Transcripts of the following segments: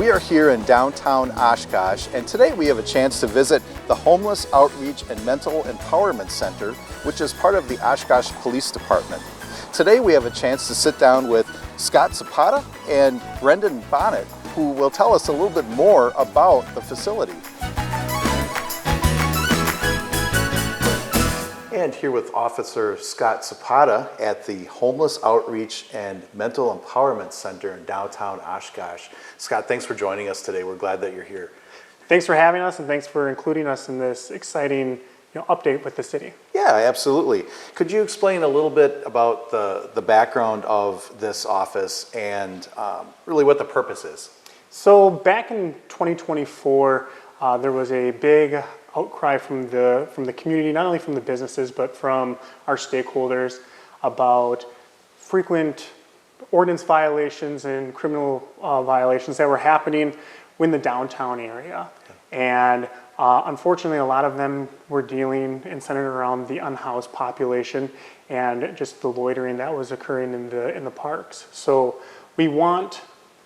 We are here in downtown Oshkosh, and today we have a chance to visit the Homeless Outreach and Mental Empowerment Center, which is part of the Oshkosh Police Department. Today we have a chance to sit down with Scott Sopata and Bonnet, who will tell us a little bit more about the facility. And here with Officer Scott Sopata at the Homeless Outreach and Mental Empowerment Center in downtown Oshkosh. Scott, thanks for joining us today. We're glad that you're here. Thanks for having us, and thanks for including us in this exciting update with the city. Yeah, absolutely. Could you explain a little bit about the background of this office and really what the purpose is? So back in 2024, there was a big outcry from the community, not only from the businesses, but from our stakeholders about frequent ordinance violations and criminal violations that were happening in the downtown area. And unfortunately, a lot of them were dealing and centered around the unhoused population and just the loitering that was occurring in the parks. So we want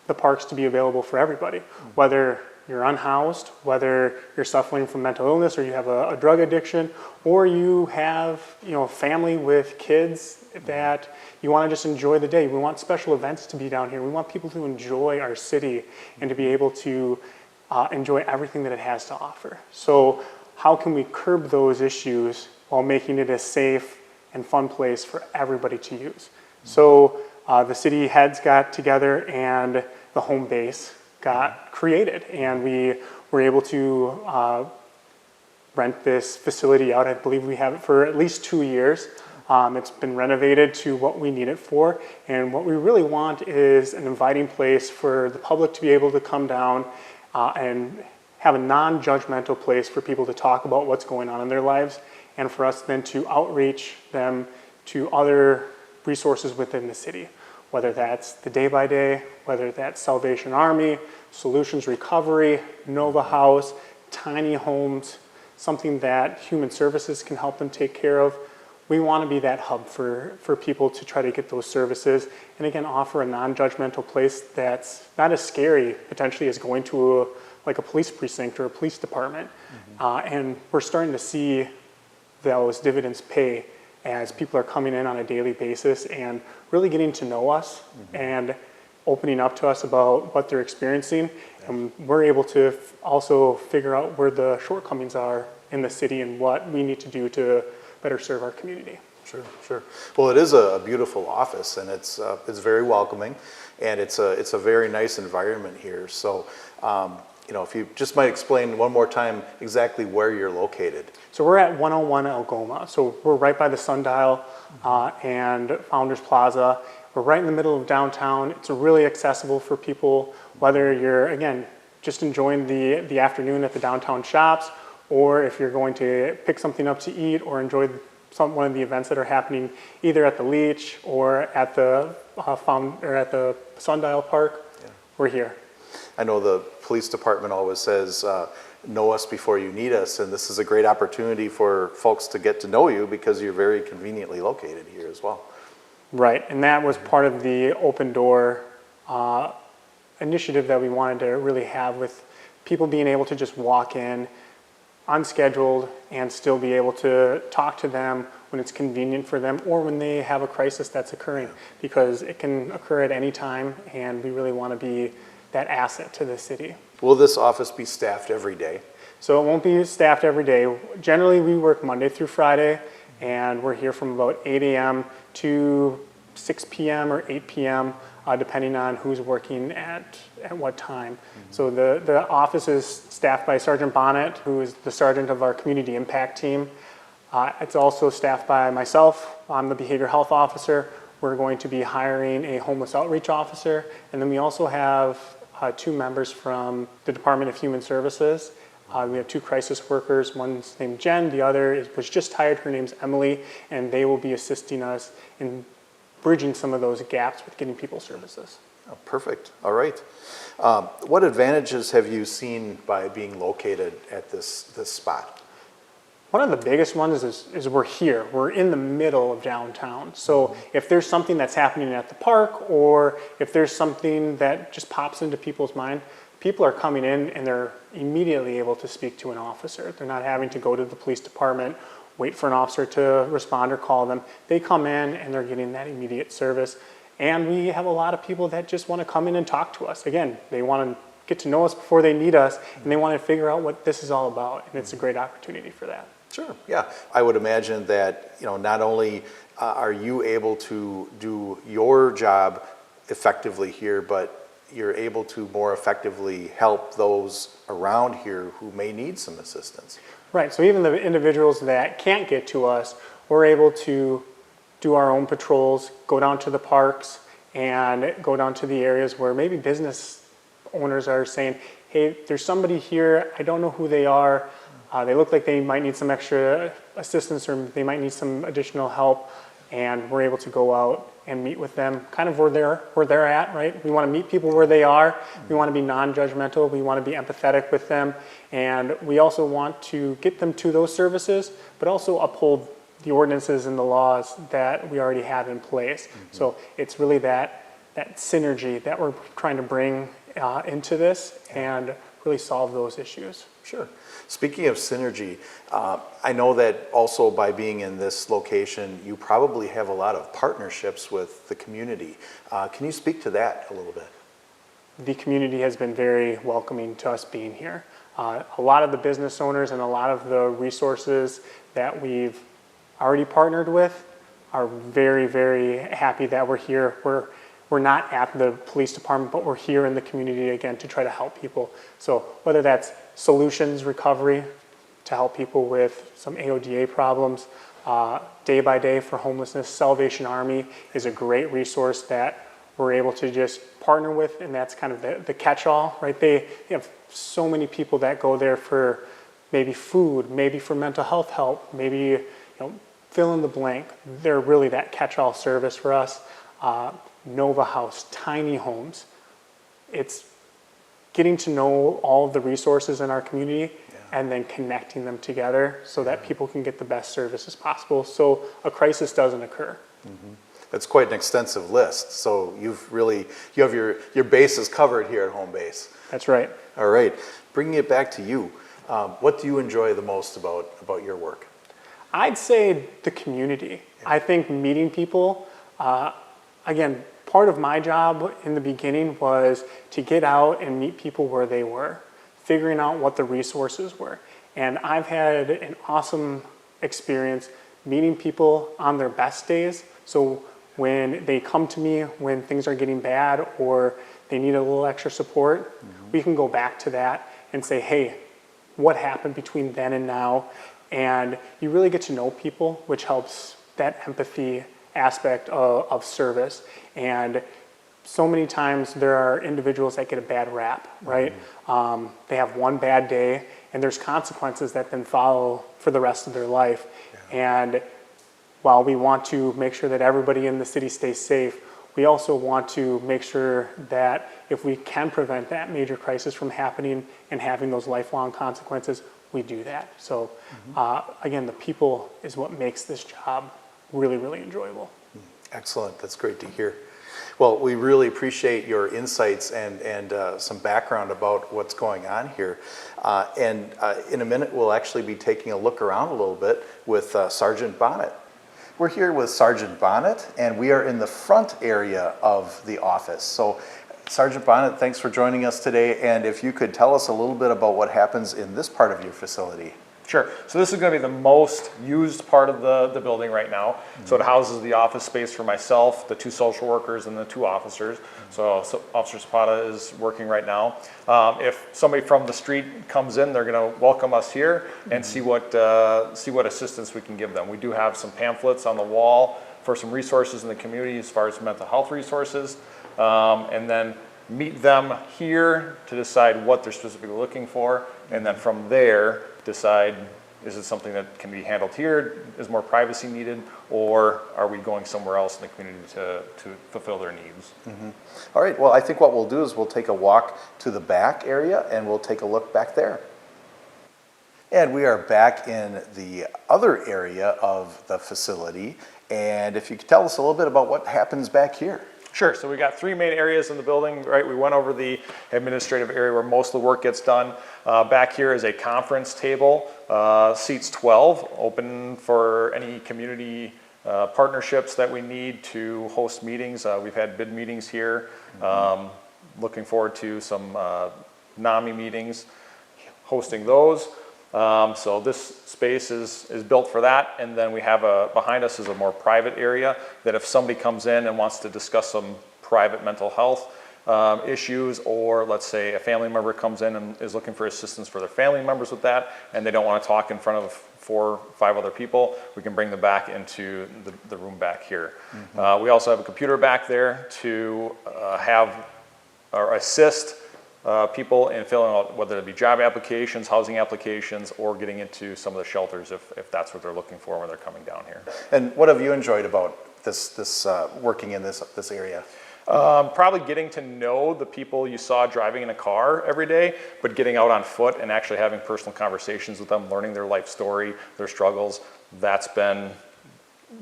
the parks to be available for everybody, whether you're unhoused, whether you're suffering from mental illness or you have a drug addiction, or you have a family with kids that you want to just enjoy the day. We want special events to be down here. We want people to enjoy our city and to be able to enjoy everything that it has to offer. So how can we curb those issues while making it a safe and fun place for everybody to use? So the city heads got together and the home base got created, and we were able to rent this facility out. I believe we have it for at least 2 years. It's been renovated to what we need it for, and what we really want is an inviting place for the public to be able to come down and have a non-judgmental place for people to talk about what's going on in their lives, and for us then to outreach them to other resources within the city, whether that's the Day by Day, whether that's Salvation Army, Solutions Recovery, Nova House, tiny homes, something that Human Services can help them take care of. We want to be that hub for people to try to get those services, and again, offer a non-judgmental place that's not as scary potentially as going to a police precinct or a police department. And we're starting to see those dividends pay as people are coming in on a daily basis and really getting to know us and opening up to us about what they're experiencing. And we're able to also figure out where the shortcomings are in the city and what we need to do to better serve our community. Sure. Well, it is a beautiful office, and it's very welcoming, and it's a very nice environment here. So, if you just might explain one more time exactly where you're located. So we're at 101 Algoma. So we're right by the Sundial and Founders Plaza. We're right in the middle of downtown. It's really accessible for people, whether you're, again, just enjoying the afternoon at the downtown shops, or if you're going to pick something up to eat or enjoy one of the events that are happening either at the Leach or at the at the Sundial Park. We're here. I know the police department always says, know us before you need us, and this is a great opportunity for folks to get to know you because you're very conveniently located here as well. Right, and that was part of the open door initiative that we wanted to really have, with people being able to just walk in unscheduled and still be able to talk to them when it's convenient for them or when they have a crisis that's occurring, because it can occur at any time, and we really want to be that asset to the city. Will this office be staffed every day? So it won't be staffed every day. Generally, we work Monday through Friday, and we're here from about 8 a.m. to 6 p.m. or 8 p.m., depending on who's working at what time. So the office is staffed by Sergeant Bonnet, who is the sergeant of our community impact team. It's also staffed by myself. I'm the behavioral health officer. We're going to be hiring a homeless outreach officer, and then we also have 2 members from the Department of Human Services. We have 2 crisis workers. One's named Jen, the other was just hired. Her name's Emily, and they will be assisting us in bridging some of those gaps with getting people services. Oh, perfect. All right. What advantages have you seen by being located at this spot? One of the biggest ones is we're here. We're in the middle of downtown. So if there's something that's happening at the park, or if there's something that just pops into people's mind, people are coming in and they're immediately able to speak to an officer. They're not having to go to the police department, wait for an officer to respond or call them. They come in and they're getting that immediate service. And we have a lot of people that just want to come in and talk to us. Again, they want to get to know us before they need us, and they want to figure out what this is all about, and it's a great opportunity for that. Sure, yeah. I would imagine that, you know, not only are you able to do your job effectively here, but you're able to more effectively help those around here who may need some assistance. Right, so even the individuals that can't get to us, we're able to do our own patrols, go down to the parks, and go down to the areas where maybe business owners are saying, hey, there's somebody here, I don't know who they are, they look like they might need some extra assistance or they might need some additional help, and we're able to go out and meet with them kind of where they're at, right? We want to meet people where they are, we want to be non-judgmental, we want to be empathetic with them, and we also want to get them to those services, but also uphold the ordinances and the laws that we already have in place. So it's really that synergy that we're trying to bring into this and really solve those issues. Sure. Speaking of synergy, I know that also by being in this location, you probably have a lot of partnerships with the community. Can you speak to that a little bit? The community has been very welcoming to us being here. A lot of the business owners and a lot of the resources that we've already partnered with are very, very happy that we're here. We're not at the police department, but we're here in the community again to try to help people. So whether that's solutions recovery to help people with some AODA problems, Day by Day for homelessness, Salvation Army is a great resource that we're able to just partner with, and that's kind of the catch-all, right? They have so many people that go there for maybe food, maybe for mental health help, maybe fill in the blank. They're really that catch-all service for us. Nova House, tiny homes. It's getting to know all of the resources in our community and then connecting them together so that people can get the best services possible so a crisis doesn't occur. That's quite an extensive list. So you have your bases covered here at home base. That's right. All right. Bringing it back to you, what do you enjoy the most about your work? I'd say the community. I think meeting people, again, part of my job in the beginning was to get out and meet people where they were, figuring out what the resources were. And I've had an awesome experience meeting people on their best days. So when they come to me when things are getting bad or they need a little extra support, we can go back to that and say, hey, what happened between then and now? And you really get to know people, which helps that empathy aspect of service. And so many times there are individuals that get a bad rap, right? They have one bad day and there's consequences that then follow for the rest of their life. And while we want to make sure that everybody in the city stays safe, we also want to make sure that if we can prevent that major crisis from happening and having those lifelong consequences, we do that. So again, the people is what makes this job really, really enjoyable. Excellent. That's great to hear. Well, we really appreciate your insights and some background about what's going on here. And in a minute, we'll actually be taking a look around a little bit with Sergeant Bonnet. We're here with Sergeant Bonnet, and we are in the front area of the office. So, Sergeant Bonnet, thanks for joining us today. And if you could tell us a little bit about what happens in this part of your facility. Sure. So this is going to be the most used part of the building right now. So it houses the office space for myself, the 2 social workers, and the 2 officers. So Officer Sopata is working right now. If somebody from the street comes in, they're going to welcome us here and see what assistance we can give them. We do have some pamphlets on the wall for some resources in the community as far as mental health resources, and then meet them here to decide what they're specifically looking for, and then from there decide, is it something that can be handled here, is more privacy needed, or are we going somewhere else in the community to fulfill their needs? All right, well, I think what we'll do is we'll take a walk to the back area and we'll take a look back there. And we are back in the other area of the facility, and if you could tell us a little bit about what happens back here. Sure. So we got three main areas in the building, right? We went over the administrative area where most of the work gets done. Back here is a conference table, seats 12, open for any community partnerships that we need to host meetings. We've had bid meetings here. Looking forward to some NAMI meetings, hosting those. So this space is built for that, and then we have behind us is a more private area that if somebody comes in and wants to discuss some private mental health issues, or let's say a family member comes in and is looking for assistance for their family members with that, and they don't want to talk in front of 4 or 5 other people, we can bring them back into the room back here. We also have a computer back there to have or assist people in filling out whether it be job applications, housing applications, or getting into some of the shelters if that's what they're looking for when they're coming down here. And what have you enjoyed about this working in this area? Probably getting to know the people you saw driving in a car every day, but getting out on foot and actually having personal conversations with them, learning their life story, their struggles. That's been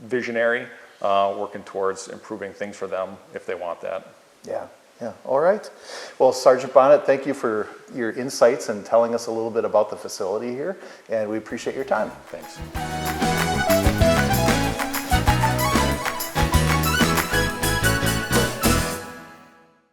visionary, working towards improving things for them if they want that. Yeah. Yeah, all right. Well, Sergeant Bonnet, thank you for your insights and telling us a little bit about the facility here, and we appreciate your time. Thanks.